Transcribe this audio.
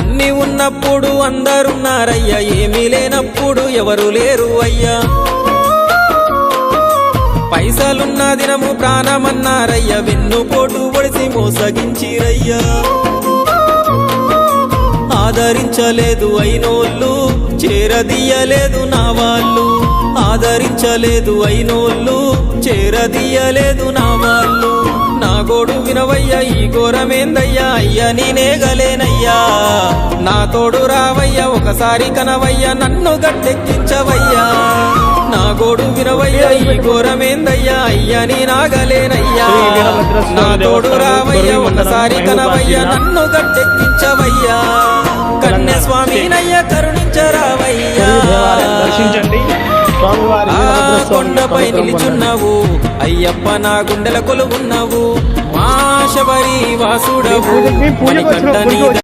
అన్ని ఉన్నప్పుడు అందరున్నారయ్యా, ఏమీ లేనప్పుడు ఎవరు లేరు అయ్యా. పైసలున్న దినము ప్రాణమన్నారయ్యా, వెన్నుపోటు పొడిసి మోసగించిరయ్యా. ఆదరించలేదు అయినోళ్ళు, చేరదీయలేదు నా వాళ్ళు. ఆదరించలేదు అయినోళ్ళు, చేరదీయలేదు నా వాళ్ళు. నా గోడు వినవయ్యా, ఈ ఘోరమేందయ్యా, అయ్యా నేనేగలేనయ్యా. నా తోడు రావయ్యా, ఒకసారి కనవయ్యా, నన్ను గట్టెక్కించవయ్యా. నా గోడు వినవయ్యా, ఈ ఘోరమేందయ్యా, అయ్యా నేనాగలేనయ్యా. నా తోడు రావయ్యా, ఒకసారి కనవయ్యా, నన్ను గట్టెక్కించవయ్యా. కన్య స్వామినయ్య కరుణించరావయ్యా. కొండపై నిలిచున్నావు అయ్యప్ప, నా గుండెల కొలువున్నావు. మా శబరి వాసుడవు, మణికంఠ నీ